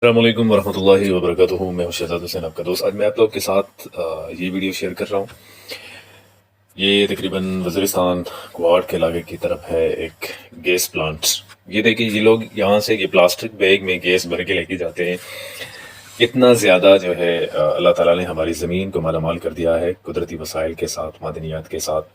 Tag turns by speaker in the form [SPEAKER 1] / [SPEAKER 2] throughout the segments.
[SPEAKER 1] السلام علیکم ورحمۃ اللہ وبرکاتہ. میں ہوں شہزاد حسین, آپ کا دوست. آج میں آپ لوگ کے ساتھ یہ ویڈیو شیئر کر رہا ہوں. یہ تقریباً وزیرستان کوارڈ کے علاقے کی طرف ہے ایک گیس پلانٹ. یہ دیکھیں, یہ لوگ یہاں سے یہ پلاسٹک بیگ میں گیس بھر کے لے کے جاتے ہیں. اتنا زیادہ جو ہے اللہ تعالیٰ نے ہماری زمین کو مالا مال کر دیا ہے قدرتی وسائل کے ساتھ, معدنیات کے ساتھ.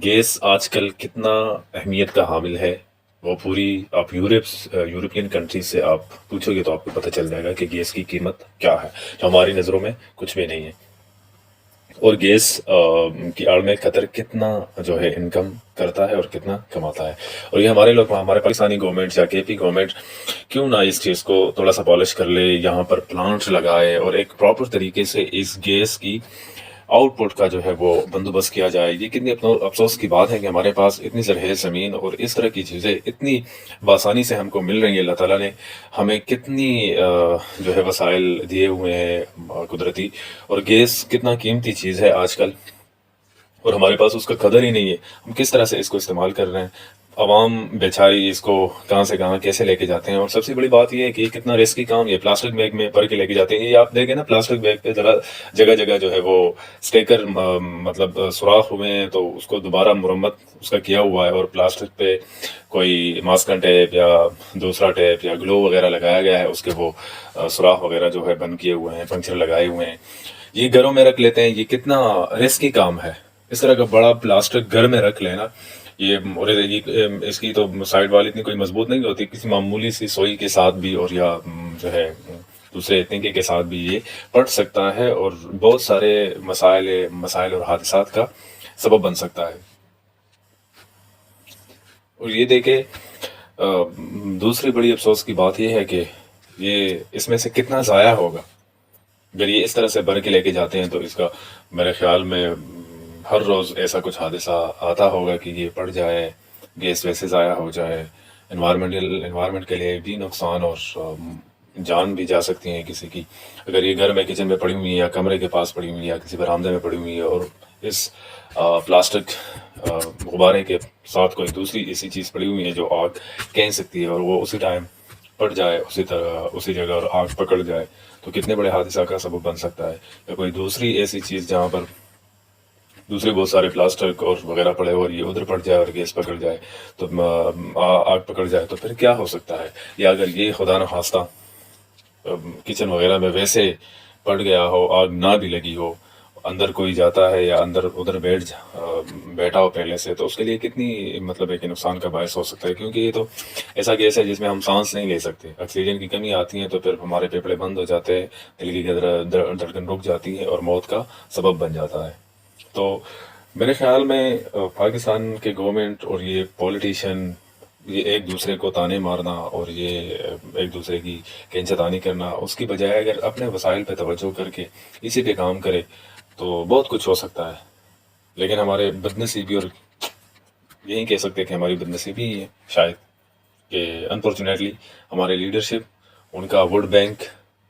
[SPEAKER 1] گیس آج کل کتنا اہمیت کا حامل ہے, وہ پوری آپ یورپین کنٹریز سے آپ پوچھو گے تو آپ کو پتہ چل جائے گا کہ گیس کی قیمت کیا ہے, جو ہماری نظروں میں کچھ بھی نہیں ہے. اور گیس کی آڑ میں قطر کتنا جو ہے انکم کرتا ہے اور کتنا کماتا ہے. اور یہ ہمارے لوگ, ہمارے پاکستانی گورنمنٹ یا کے پی گورنمنٹ کیوں نہ اس چیز کو تھوڑا سا پالش کر لے, یہاں پر پلانٹ لگائے اور ایک پراپر طریقے سے اس گیس کی آؤٹ پٹ کا جو ہے وہ بندوبست کیا جائے. یہ کتنی افسوس کی بات ہے کہ ہمارے پاس اتنی زرخیز زمین اور اس طرح کی چیزیں اتنی بآسانی سے ہم کو مل رہی ہیں. اللہ تعالیٰ نے ہمیں کتنی جو ہے وسائل دیے ہوئے ہیں قدرتی, اور گیس کتنا قیمتی چیز ہے آج کل, اور ہمارے پاس اس کا قدر ہی نہیں ہے. ہم کس طرح سے اس کو استعمال کر رہے ہیں. عوام بیچاری اس کو کہاں سے کہاں کیسے لے کے جاتے ہیں. اور سب سے بڑی بات یہ ہے کہ یہ کتنا رسکی کام, یہ پلاسٹک بیگ میں بھر کے لے کے جاتے ہیں. یہ آپ دیکھیں نا, پلاسٹک بیگ پہ جگہ جگہ جو ہے وہ اسٹیکر مطلب سوراخ ہوئے ہیں, تو اس کو دوبارہ مرمت اس کا کیا ہوا ہے, اور پلاسٹک پہ کوئی ماسکن ٹیپ یا دوسرا ٹیپ یا گلو وغیرہ لگایا گیا ہے, اس کے وہ سوراخ وغیرہ جو ہے بند کیے ہوئے ہیں, پنکچر لگائے ہوئے ہیں. یہ گھروں میں رکھ لیتے ہیں. یہ کتنا رسکی کام ہے. اس طرح کا بڑا پلاسٹک گھر میں رکھ لینا, اس کی تو سائڈ والی اتنی کوئی مضبوط نہیں ہوتی, کسی معمولی سی سوئی کے ساتھ بھی اور یا جو ہے دوسرے تنکے کے ساتھ بھی یہ پھٹ سکتا ہے, اور بہت سارے مسائل اور حادثات کا سبب بن سکتا ہے. اور یہ دیکھیں, دوسری بڑی افسوس کی بات یہ ہے کہ یہ اس میں سے کتنا ضائع ہوگا. اگر یہ اس طرح سے بھر کے لے کے جاتے ہیں تو اس کا میرے خیال میں ہر روز ایسا کچھ حادثہ آتا ہوگا کہ یہ پڑ جائے, گیس ویسے ضائع ہو جائے. انوائرمنٹ کے لیے بھی نقصان, اور جان بھی جا سکتی ہیں کسی کی. اگر یہ گھر میں کچن میں پڑی ہوئی ہے یا کمرے کے پاس پڑی ہوئی ہے یا کسی برآمدے میں پڑی ہوئی ہے, اور اس پلاسٹک غبارے کے ساتھ کوئی دوسری ایسی چیز پڑی ہوئی ہے جو آگ کھینچ سکتی ہے, اور وہ اسی ٹائم پڑ جائے اسی جگہ اور آگ پکڑ جائے, تو کتنے بڑے حادثہ کا سبب بن سکتا ہے. یا کوئی دوسری ایسی چیز جہاں پر دوسرے بہت سارے پلاسٹک اور وغیرہ پڑے اور یہ ادھر پڑ جائے اور گیس پکڑ جائے, تو آگ پکڑ جائے, تو پھر کیا ہو سکتا ہے. یا اگر یہ خدا نخواستہ کچن وغیرہ میں ویسے پڑ گیا ہو, آگ نہ بھی لگی ہو, اندر کوئی جاتا ہے یا ادھر بیٹھا ہو پہلے سے, تو اس کے لیے کتنی مطلب ہے کہ نقصان کا باعث ہو سکتا ہے. کیونکہ یہ تو ایسا گیس ہے جس میں ہم سانس نہیں لے سکتے. آکسیجن کی کمی آتی ہے تو پھر ہمارے پھیپھڑے بند ہو جاتے ہیں, دل کی دھڑکن رک جاتی ہے اور موت کا سبب بن جاتا ہے. تو میرے خیال میں پاکستان کے گورنمنٹ اور یہ پولیٹیشین, یہ ایک دوسرے کو تانے مارنا اور یہ ایک دوسرے کی کینچتانی کرنا, اس کی بجائے اگر اپنے وسائل پہ توجہ کر کے اسی پہ کام کرے تو بہت کچھ ہو سکتا ہے. لیکن ہمارے بدنصیبی, اور یہی کہہ سکتے کہ ہماری بدنصیبی ہی ہے شاید, کہ انفارچونیٹلی ہمارے لیڈرشپ, ان کا ووٹ بینک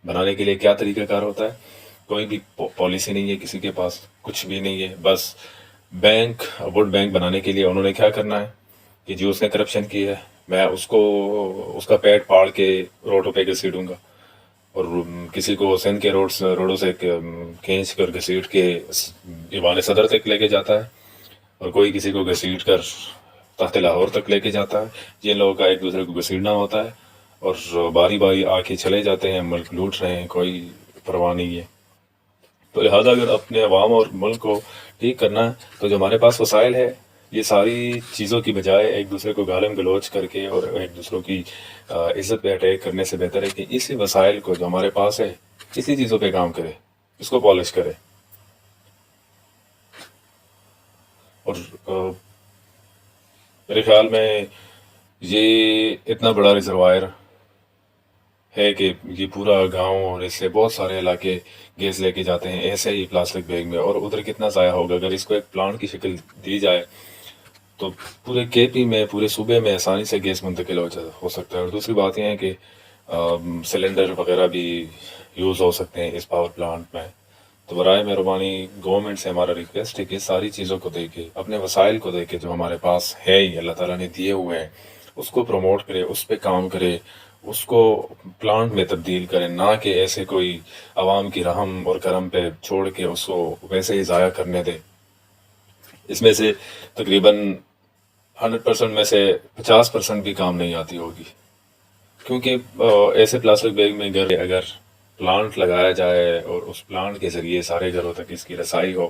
[SPEAKER 1] بنانے کے لیے کیا طریقہ کار ہوتا ہے. کوئی بھی پالیسی نہیں ہے کسی کے پاس, کچھ بھی نہیں ہے. بس ووٹ بینک بنانے کے لیے انہوں نے کیا کرنا ہے کہ جو اس نے کرپشن کی ہے, میں اس کا پیٹ پاڑ کے روڈوں پہ گھسیٹوں گا, اور کسی کو سندھ کے روڈوں سے کھینچ کر گھسیٹ کے ایوان صدر تک لے کے جاتا ہے, اور کوئی کسی کو گھسیٹ کر تحت لاہور تک لے کے جاتا ہے. جن لوگوں کا ایک دوسرے کو گھسیٹنا ہوتا ہے, اور باری باری آ کے چلے جاتے ہیں, ملک لوٹ رہے ہیں, کوئی پرواہ نہیں ہے. تو لہٰذا اگر اپنے عوام اور ملک کو ٹھیک کرنا ہے تو جو ہمارے پاس وسائل ہے, یہ ساری چیزوں کی بجائے ایک دوسرے کو گالم گلوچ کر کے اور ایک دوسروں کی عزت پہ اٹیک کرنے سے بہتر ہے کہ اسی وسائل کو جو ہمارے پاس ہے اسی چیزوں پہ کام کرے, اس کو پالش کرے. اور میرے خیال میں یہ اتنا بڑا ریزروائر ہے کہ یہ پورا گاؤں اور اس سے بہت سارے علاقے گیس لے کے جاتے ہیں ایسے ہی پلاسٹک بیگ میں, اور ادھر کتنا ضائع ہوگا. اگر اس کو ایک پلانٹ کی شکل دی جائے تو پورے کے پی میں, پورے صوبے میں آسانی سے گیس منتقل ہو سکتا ہے. اور دوسری بات یہ ہے کہ سلنڈر وغیرہ بھی یوز ہو سکتے ہیں اس پاور پلانٹ میں. تو برائے مہربانی گورنمنٹ سے ہمارا ریکویسٹ ہے کہ ساری چیزوں کو دیکھے, اپنے وسائل کو دیکھے جو ہمارے پاس ہے ہی, اللہ تعالیٰ نے دیے ہوئے ہیں, اس کو پروموٹ کرے, اس پہ کام کرے, اس کو پلانٹ میں تبدیل کریں، نہ کہ ایسے کوئی عوام کی رحم اور کرم پہ چھوڑ کے اس کو ویسے ہی ضائع کرنے دیں۔ اس میں سے تقریباً 100% میں سے 50% بھی کام نہیں آتی ہوگی، کیونکہ ایسے پلاسٹک بیگ میں اگر پلانٹ لگایا جائے اور اس پلانٹ کے ذریعے سارے گھروں تک اس کی رسائی ہو